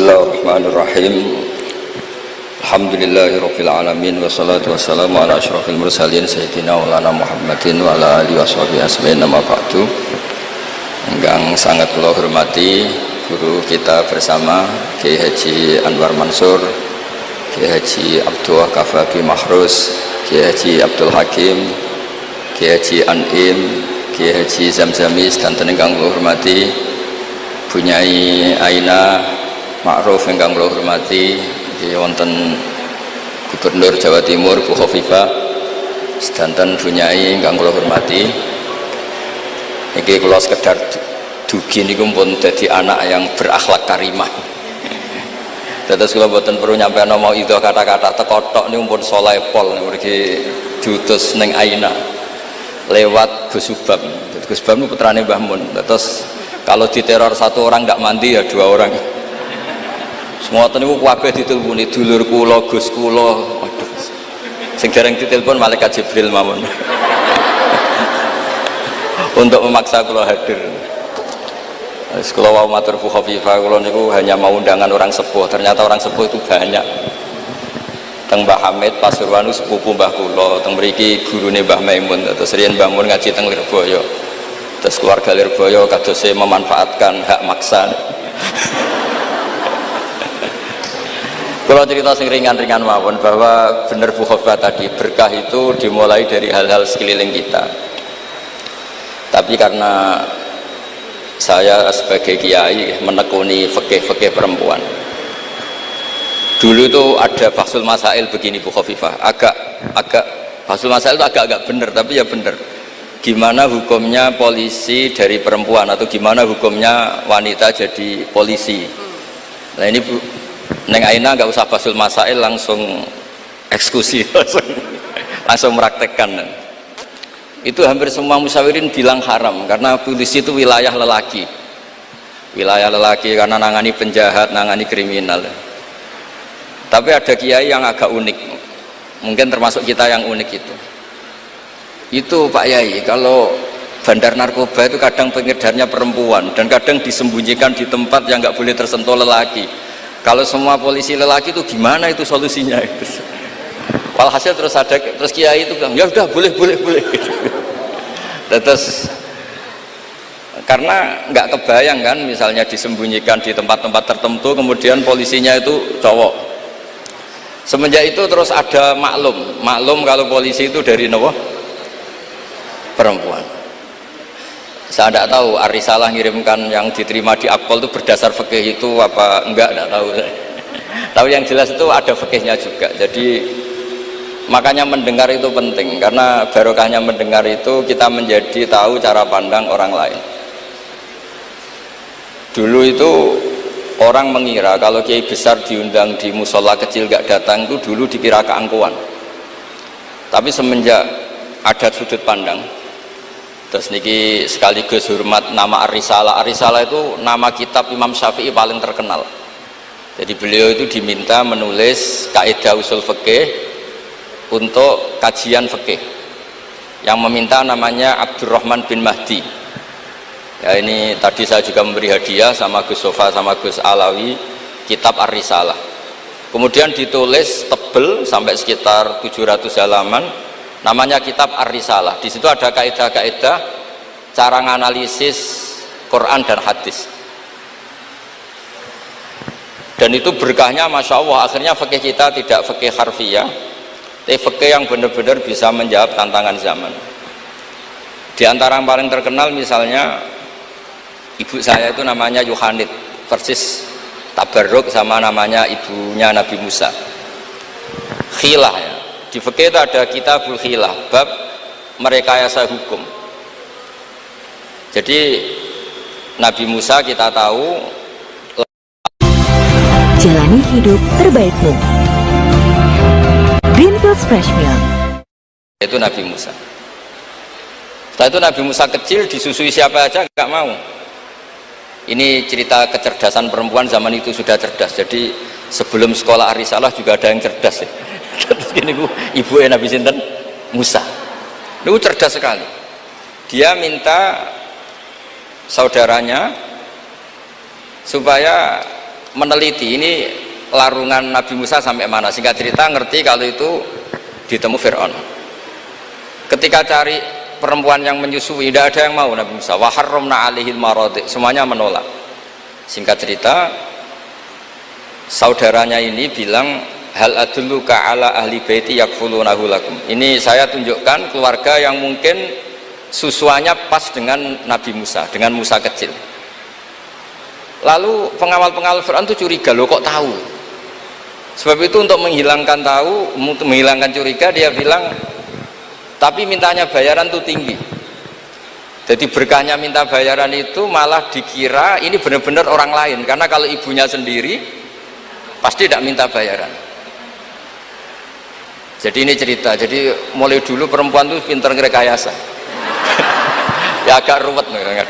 Bismillahirrahmanirrahim. Alhamdulillahirabbil alamin wassalatu wassalamu ala asyrofil mursalin sayyidina maulana Muhammadin wa ala alihi washabihi asma'in nama ba'du. Yang sangat kula hormati guru kita bersama Kiai Haji Anwar Mansur, Kiai Haji Abdul Kafabi Mahrus, Kiai Haji Abdul Hakim, Kiai Haji Anim, Kiai Haji Zamzamis, dan ingkang kula hormati Bunyai Aina Ma'ruf ingkang kula hormati, wonten Gubernur Jawa Timur Bu Khofifah, sedanten Bunyai ingkang kula hormati. Niki kula sekedar dugi niku pun dadi anak yang berakhlak karimah. Dados kula boten perlu nyampe nama itu kata-kata tekotok niku pun saleh pol mriki diutus ning Aina lewat Gus Subam. Gus Subam niku putrane Mbah Mun. Terus kalau diteror satu orang tidak mandi ya dua orang. Semua niku kabeh ditelponi dulur kula, Gus kula. Waduh. Sing dereng ditelepon malaikat Jibril mawon. Untuk memaksa kula hadir. Wis kula wau matur Bu Khofifah, kula niku hanya mau undangan orang sepuh. Ternyata orang sepuh itu banyak. Teng Mbah Hamid Pasuruan sepupu Mbah kula, teng mriki gurune Mbah Maimun. Terus riyen Mbah Mun ngaji teng Lirboyo. Terus keluarga Lirboyo kadose memanfaatkan hak maksa. Kalau cerita sing ringan-ringan mawon bahwa benar Bu Khofifah tadi, berkah itu dimulai dari hal-hal sekeliling kita. Tapi karena saya sebagai kiai menekuni fikih perempuan, dulu itu ada Bahsul Masail begini Bu Khofifah, agak Bahsul Masail itu agak benar, tapi ya benar. Gimana hukumnya polisi dari perempuan, atau gimana hukumnya wanita jadi polisi. Nah ini Bu, Neng Aina nggak usah Bahsul Masail, langsung eksekusi, langsung meraktekkan. Itu hampir semua musyawirin bilang haram, karena polisi itu wilayah lelaki. Wilayah lelaki karena nangani penjahat, nangani kriminal. Tapi ada kiai yang agak unik, mungkin termasuk kita yang unik itu Pak Yai, kalau bandar narkoba itu kadang pengedarnya perempuan dan kadang disembunyikan di tempat yang nggak boleh tersentuh lelaki. Kalau semua polisi lelaki itu gimana itu solusinya itu? Walhasil terus kiai itu bilang ya udah boleh. Terus karena nggak kebayang kan, misalnya disembunyikan di tempat-tempat tertentu, kemudian polisinya itu cowok. Semenjak itu terus ada maklum kalau polisi itu dari perempuan. Saya tidak tahu Arisalah ngirimkan yang diterima di Akpol itu berdasar fikih itu apa enggak, tidak tahu. Tapi yang jelas itu ada fikihnya juga. Jadi makanya mendengar itu penting, karena barokahnya mendengar itu kita menjadi tahu cara pandang orang lain. Dulu itu orang mengira kalau kiai besar diundang di musola kecil gak datang itu dulu dikira keangkuhan. Tapi semenjak ada sudut pandang, terus niki sekaligus hormat nama Arisalah. Arisalah itu nama kitab Imam Syafi'i paling terkenal. Jadi beliau itu diminta menulis kaidah usul fikih untuk kajian fikih. Yang meminta namanya Abdurrahman bin Mahdi. Ya ini tadi saya juga memberi hadiah sama Gus Sofa sama Gus Alawi kitab Ar-Risalah. Kemudian ditulis tebel sampai sekitar 700 halaman, namanya kitab Ar-Risalah. Di situ ada kaidah-kaidah cara menganalisis Quran dan hadis. Dan itu berkahnya Masya Allah, akhirnya fikih kita tidak fikih harfiah, tapi fikih yang benar-benar bisa menjawab tantangan zaman. Di antara yang paling terkenal misalnya ibu saya itu namanya Yohanit, persis tabarruk sama namanya ibunya Nabi Musa. Khilah ya. Di fikih itu ada kitabul khilah, bab merekayasa hukum. Jadi Nabi Musa kita tahu jalani hidup terbaikmu. Greenfield Fresh Milk. Itu Nabi Musa. Setelah itu Nabi Musa kecil disusui siapa aja nggak mau. Ini cerita kecerdasan perempuan zaman itu sudah cerdas. Jadi sebelum sekolah Arisalah juga ada yang cerdas ya. Terus gini ibu Nabi Sinten Musa. Itu cerdas sekali. Dia minta saudaranya supaya meneliti ini larungan Nabi Musa sampai mana. Singkat cerita ngerti kalau itu ditemu Fir'aun. Ketika cari perempuan yang menyusui, tidak ada yang mau Nabi Musa. Wa harramna 'alaihil maradi, semuanya menolak. Singkat cerita, saudaranya ini bilang, hal adulluka ala ahli baiti yakfulunahu lakum. Ini saya tunjukkan keluarga yang mungkin susuannya pas dengan Nabi Musa, dengan Musa kecil. Lalu pengawal-pengawal Fir'aun itu curiga, loh kok tahu? Sebab itu untuk menghilangkan curiga, dia bilang, tapi mintanya bayaran itu tinggi. Jadi berkahnya minta bayaran itu malah dikira ini benar-benar orang lain, karena kalau ibunya sendiri pasti tidak minta bayaran. Jadi ini cerita, jadi mulai dulu perempuan itu pinter ngerekayasa. Ya agak ruwet nih.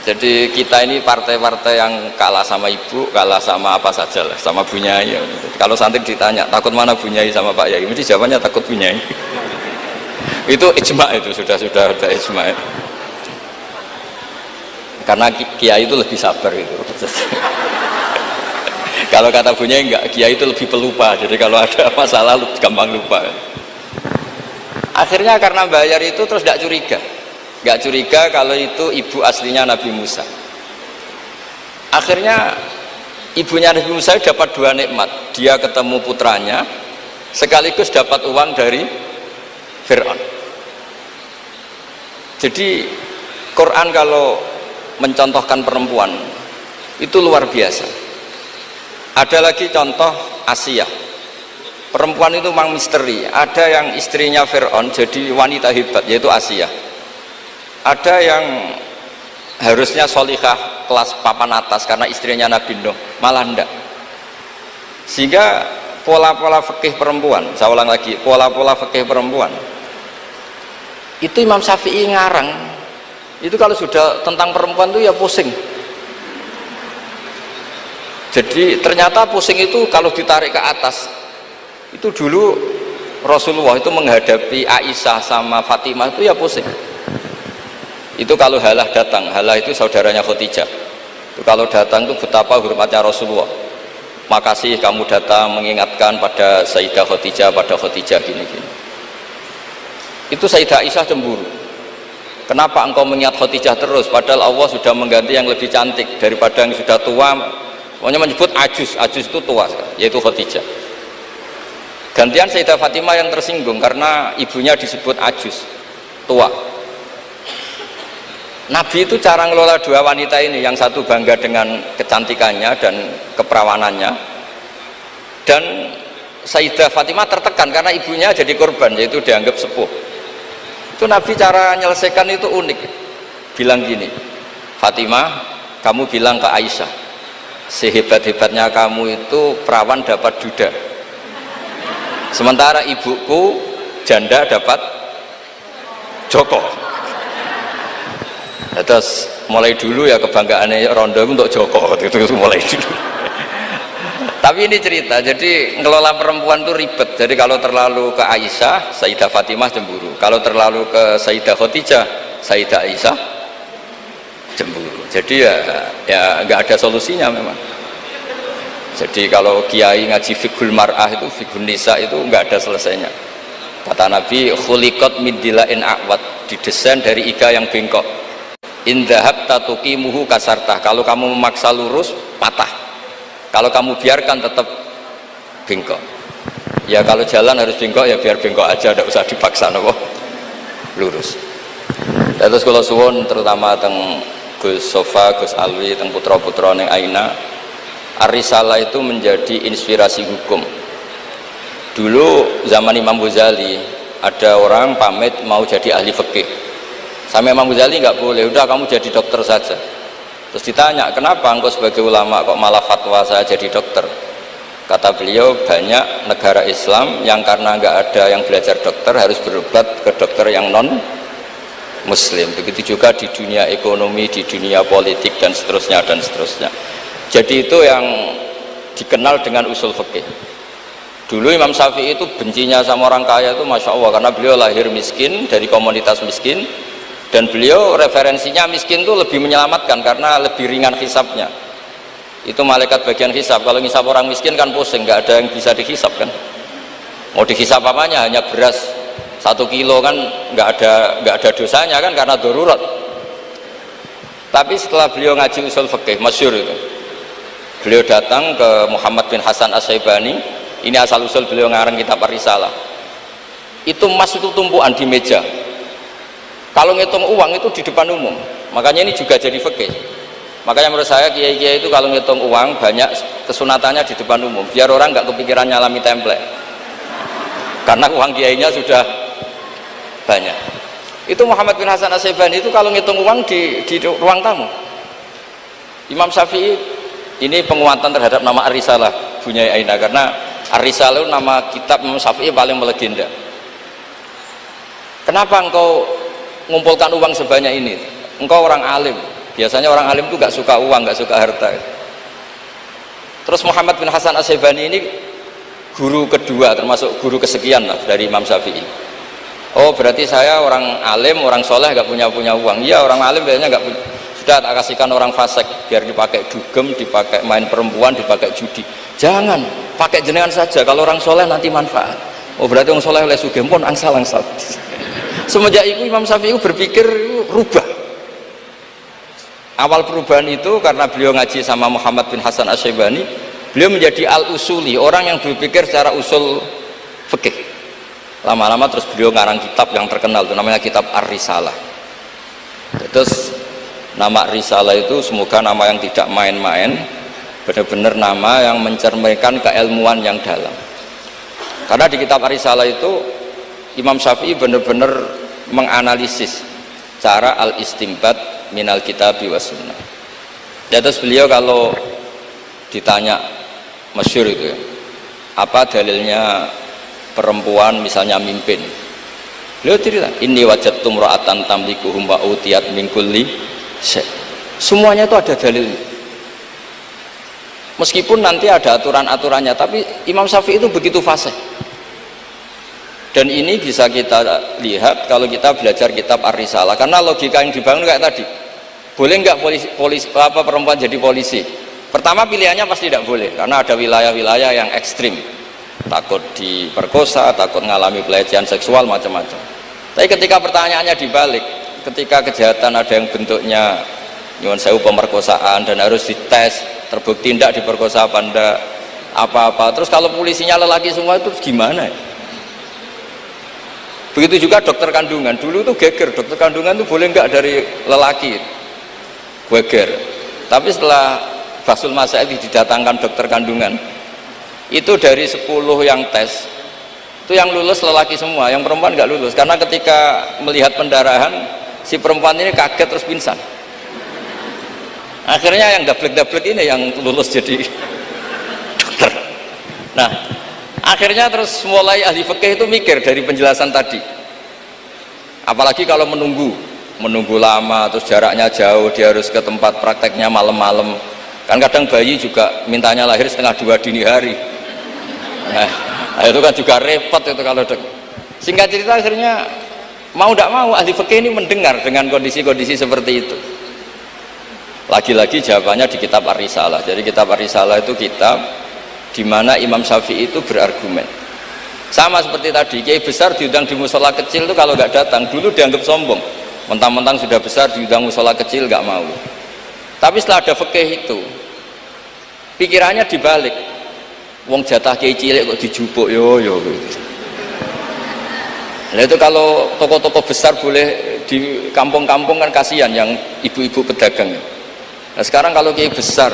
Jadi kita ini partai-partai yang kalah sama ibu, kalah sama apa saja lah, sama Bu Nyai. Kalau santri ditanya, takut mana Bu Nyai sama Pak Yai? Mesti jawabannya takut Bu Nyai. Itu ijma, itu sudah ada ijma. Karena kiai itu lebih sabar itu. Kalau kata Bu Nyai enggak, kiai itu lebih pelupa. Jadi kalau ada masalah gampang lupa. Akhirnya karena bayar itu terus tidak curiga. Nggak curiga kalau itu ibu aslinya Nabi Musa. Akhirnya ibunya Nabi Musa dapat dua nikmat, dia ketemu putranya sekaligus dapat uang dari Fir'aun. Jadi Quran kalau mencontohkan perempuan itu luar biasa. Ada lagi contoh Asia, perempuan itu memang misteri. Ada yang istrinya Fir'aun jadi wanita hebat, yaitu Asia. Ada yang harusnya solihah kelas papan atas karena istrinya Nabi Nuh, malah enggak. Sehingga pola-pola fikih perempuan, saya ulang lagi, pola-pola fikih perempuan itu Imam Syafi'i ngarang itu kalau sudah tentang perempuan itu ya pusing. Jadi ternyata pusing itu kalau ditarik ke atas. Itu dulu Rasulullah itu menghadapi Aisyah sama Fatimah itu ya pusing. Itu kalau Halah datang, Halah itu saudaranya Khadijah. Itu kalau datang itu betapa hormatnya Rasulullah. Makasih kamu datang mengingatkan pada Sayyidah Khadijah, pada Khadijah gini-gini. Itu Sayyidah Aisyah cemburu. Kenapa engkau mengingat Khadijah terus? Padahal Allah sudah mengganti yang lebih cantik daripada yang sudah tua. Pokoknya menyebut ajus, ajus itu tua, yaitu Khadijah. Gantian Sayyidah Fatimah yang tersinggung karena ibunya disebut ajus, tua. Nabi itu cara ngelola dua wanita ini, yang satu bangga dengan kecantikannya dan keperawanannya, dan Sayyidah Fatimah tertekan karena ibunya jadi korban, yaitu dianggap sepuh. Itu Nabi cara menyelesaikan itu unik, bilang gini, Fatimah, kamu bilang ke Aisyah, sehebat-hebatnya kamu itu perawan dapat duda, sementara ibuku janda dapat joko. Terus mulai dulu ya kebanggaannya Rondo untuk Joko, itu mulai dulu. Tapi ini cerita, jadi ngelola perempuan itu ribet. Jadi kalau terlalu ke Aisyah, Sayyidah Fatimah cemburu. Kalau terlalu ke Sayyidah Khadijah, Sayyidah Aisyah cemburu. Jadi ya nggak ada solusinya memang. Jadi kalau kiai ngaji fiqhul mar'ah itu, fiqhul nisa itu nggak ada selesainya. Kata Nabi, khuliqat min dila'in a'wad, didesain dari iga yang bengkok. Indahab tatukimuhu kasartah, kalau kamu memaksa lurus patah, kalau kamu biarkan tetap bengkok. Ya kalau jalan harus bengkok ya biar bengkok aja, tidak usah dipaksa nopo lurus. Terus kalau suwon terutama teng Gus Sofa, Gus Alwi, teng putra-putra neng Aina, Ar-Risalah itu menjadi inspirasi hukum. Dulu zaman Imam Ghazali ada orang pamit mau jadi ahli fikih. Sama Imam Ghazali nggak boleh, udah kamu jadi dokter saja. Terus ditanya, kenapa engkau sebagai ulama kok malah fatwa saya jadi dokter? Kata beliau, banyak negara Islam yang karena nggak ada yang belajar dokter harus berobat ke dokter yang non Muslim. Begitu juga di dunia ekonomi, di dunia politik dan seterusnya dan seterusnya. Jadi itu yang dikenal dengan usul fikih. Dulu Imam Syafi'i itu bencinya sama orang kaya itu Masya Allah, karena beliau lahir miskin dari komunitas miskin. Dan beliau referensinya miskin itu lebih menyelamatkan karena lebih ringan hisapnya. Itu malaikat bagian hisab. Kalau ngisab orang miskin kan pusing, nggak ada yang bisa dihisab kan. Mau dihisab apanya? Hanya beras 1 kilo kan nggak ada dosanya kan karena darurat. Tapi setelah beliau ngaji usul fikih masyhur itu, beliau datang ke Muhammad bin Hasan As-Syaibani. Ini asal usul beliau ngarang kitab Ar-Risalah. Itu emas itu tumpuan di meja. Kalau ngitung uang itu di depan umum. Makanya ini juga jadi fikih. Makanya menurut saya kiai-kiai itu kalau ngitung uang banyak kesunatannya di depan umum, biar orang nggak kepikiran nyalami template. Karena uang kiainya sudah banyak. Itu Muhammad bin Hasan As-Syaibani itu kalau ngitung uang di ruang tamu. Imam Syafi'i ini penguatan terhadap nama Ar-Risalah punya Aina, karena Ar-Risalah itu nama kitab Imam Syafi'i paling melegenda. Kenapa engkau ngumpulkan uang sebanyak ini? Engkau orang alim. Biasanya orang alim itu gak suka uang, gak suka harta. Terus Muhammad bin Hasan As-Syaibani ini guru kedua, termasuk guru kesekian lah dari Imam Syafi'i. Oh berarti saya orang alim, orang soleh gak punya uang. Iya, orang alim biasanya gak punya. Sudah tak kasihkan orang fasik biar dipakai dugem, dipakai main perempuan, dipakai judi. Jangan, pakai jenengan saja. Kalau orang soleh nanti manfaat. Oh berarti orang soleh oleh sugih pun angsal-angsal. Semenjak itu Imam Syafi'i berpikir rubah. Awal perubahan itu karena beliau ngaji sama Muhammad bin Hasan As-Syaibani, beliau menjadi al-usuli, orang yang berpikir secara usul fikih. Lama-lama terus beliau ngarang kitab yang terkenal itu namanya kitab Ar-Risalah. Terus nama Risalah itu semoga nama yang tidak main-main, benar-benar nama yang mencerminkan keilmuan yang dalam. Karena di kitab Ar-Risalah itu Imam Syafi'i benar-benar menganalisis cara al-istimbat minal kitabi was sunnah. Ya, terus beliau kalau ditanya masyhur itu ya, apa dalilnya perempuan misalnya mimpin, beliau cerita inni wajadtum ra'atan tamlikuhum wa utiyat min kulli syai'. Semuanya itu ada dalilnya, meskipun nanti ada aturan-aturannya, tapi Imam Syafi'i itu begitu fasih. Dan ini bisa kita lihat kalau kita belajar kitab Ar-Risalah, karena logika yang dibangun kayak tadi. Boleh nggak perempuan jadi polisi? Pertama pilihannya pasti tidak boleh, karena ada wilayah-wilayah yang ekstrim, takut diperkosa, takut mengalami pelecehan seksual macam-macam. Tapi ketika pertanyaannya dibalik, ketika kejahatan ada yang bentuknya nyuwun sewu pemerkosaan dan harus dites terbukti tidak diperkosa apa enggak apa-apa, terus kalau polisinya lelaki semua itu gimana ya? Begitu juga dokter kandungan, dulu tuh geger, dokter kandungan tuh boleh nggak dari lelaki, geger. Tapi setelah Basul Masail didatangkan dokter kandungan, itu dari 10 yang tes, itu yang lulus lelaki semua, yang perempuan nggak lulus. Karena ketika melihat pendarahan, si perempuan ini kaget terus pingsan. Akhirnya yang dablek-dablek ini yang lulus jadi dokter. Nah, akhirnya terus mulai ahli fikih itu mikir dari penjelasan tadi, apalagi kalau menunggu lama, terus jaraknya jauh, dia harus ke tempat prakteknya malam-malam, kan kadang bayi juga mintanya lahir setengah 2 dini hari. Nah itu kan juga repot itu kalau singkat cerita akhirnya mau tidak mau ahli fikih ini mendengar dengan kondisi-kondisi seperti itu. Lagi-lagi jawabannya di kitab Ar-Risalah. Jadi kitab Ar-Risalah itu kitab di mana Imam Syafi'i itu berargumen. Sama seperti tadi, kiai besar diundang di musola kecil itu kalau nggak datang, dulu dianggap sombong. Mentang-mentang sudah besar diundang musola kecil nggak mau. Tapi setelah ada fikih itu, pikirannya dibalik. Wong jatah kiai cilik kok dijupuk yo. Nah itu kalau toko-toko besar boleh di kampung-kampung kan kasihan yang ibu-ibu pedagang. Nah sekarang kalau kiai besar,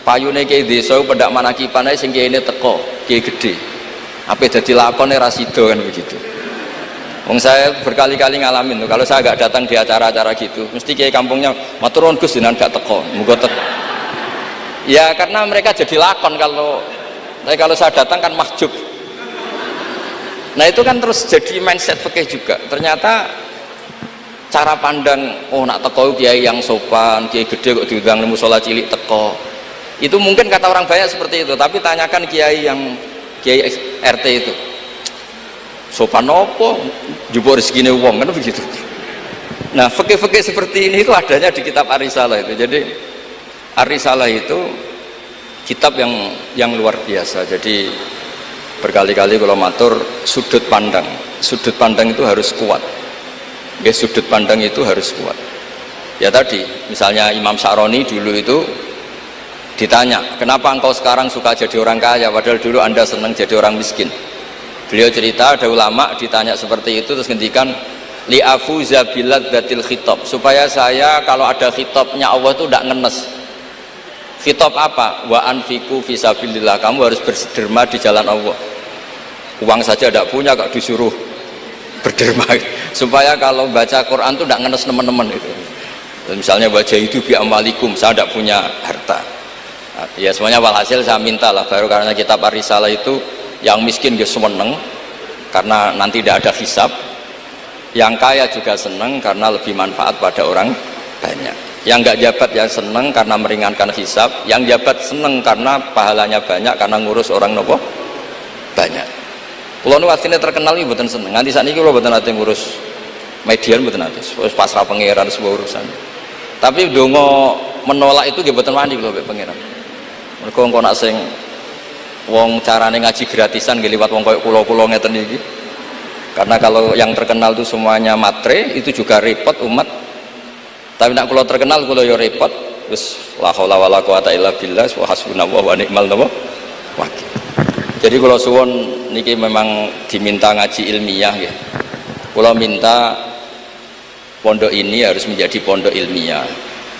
payune kiai desa pendak manakipan ae sing kiyaine teko, kiai gede. Apa dadi lakone ra sida kan begitu. Wong saya berkali-kali ngalamin tuh, kalau saya nggak datang di acara-acara gitu, mesti kiai kampungnya matur nuwun Gus jenengan gak teko, muga teko. Ya karena mereka jadi lakon kalau saya datang kan mahjub. Nah itu kan terus jadi mindset fikih juga. Ternyata cara pandang, oh nak teko kiai yang sopan, kiai gede kok diundang di musola cilik teko. Itu mungkin kata orang banyak seperti itu, tapi tanyakan kiai RT itu. Sopan opo? Jupuk rezekine wong kan begitu. Nah, fikih-fikih seperti ini itu adanya di kitab Ar-Risalah itu. Jadi Ar-Risalah itu kitab yang luar biasa. Jadi berkali-kali kalau matur sudut pandang itu harus kuat ya, sudut pandang itu harus kuat ya. Tadi misalnya Imam Sya'roni dulu itu ditanya, kenapa engkau sekarang suka jadi orang kaya padahal dulu anda senang jadi orang miskin. Beliau cerita ada ulama ditanya seperti itu terus ngendikan li'afuza biladzatil khitab, supaya saya kalau ada khitabnya Allah itu tidak ngenes. Khitab apa? Wa anfiqu fisabilillah, kamu harus berderma di jalan Allah. Uang saja tidak punya kok disuruh berderma, supaya kalau baca Quran itu tidak ngenes teman-teman itu. Misalnya baca itu bi amalikum, saya tidak punya harta. Nah, ya semuanya walhasil saya minta lah, baru karena kitab Ar-Risalah itu yang miskin dia seneng karena nanti tidak ada hisab, yang kaya juga seneng karena lebih manfaat pada orang banyak. Yang nggak jabat ya seneng karena meringankan hisab, yang jabat seneng karena pahalanya banyak karena ngurus orang nopo banyak. Kalau nu artinya terkenal ini bukan seneng. Nanti saat ini kalau bukan nanti ngurus median bukan nanti, pasrah pangeran sebuah urusan. Tapi dongo menolak itu dia bukan mandi kalau pangeran. Mereka engkau nak sing wong carane ngaji gratisan nggih liwat wong koyo kula-kula ngeten iki. Karena kalau yang terkenal itu semuanya matre, itu juga repot umat. Tapi nak kula terkenal kula yo repot. Wis la haula wala quwata illa billah wa hasbunallahu wa ni'mal wakil. Jadi kula suwun niki memang diminta ngaji ilmiah nggih. Kula minta pondok ini harus menjadi pondok ilmiah.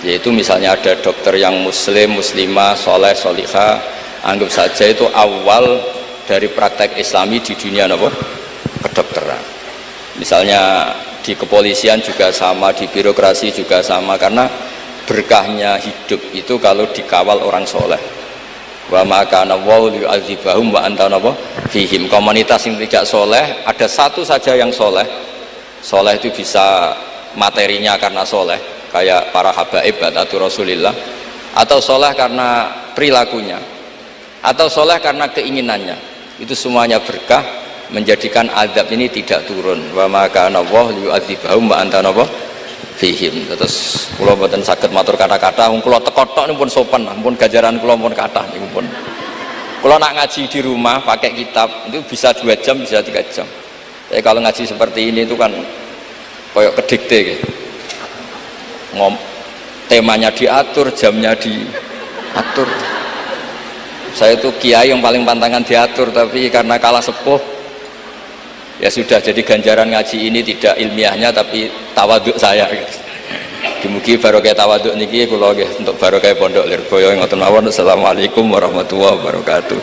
Yaitu misalnya ada dokter yang muslim, muslimah, soleh, solihah, anggap saja itu awal dari praktek islami di dunia apa? Kedokteran. Misalnya di kepolisian juga sama, di birokrasi juga sama, karena berkahnya hidup itu kalau dikawal orang soleh. Wa maka nawau yu'adzibahum wa anta fihim. Komunitas yang tidak soleh, ada satu saja yang soleh. Soleh itu bisa materinya karena soleh, kayak para habaib atau Rasulillah, atau soleh karena perilakunya, atau soleh karena keinginannya. Itu semuanya berkah, menjadikan azab ini tidak turun. Wa maka nawau yu'adzibahum wa anta fihim. Terus kula mboten saged matur kata-kata, wong kula teko-tok pun sopan, pun gajaran kula pun kathah niku pun. Kula nak ngaji di rumah pakai kitab itu bisa 2 jam, bisa 3 jam. Tapi kalau ngaji seperti ini itu kan koyok kedikte gitu. Temanya diatur, jamnya diatur. Saya itu kiai yang paling pantangan diatur, tapi karena kalah sepuh ya sudah, jadi ganjaran ngaji ini tidak ilmiahnya tapi tawaduk saya gitu. Dimugi barokah tawaduk niki kula nggih untuk barokah pondok Lirboyo ngoten mawon. Assalamualaikum warahmatullahi wabarakatuh.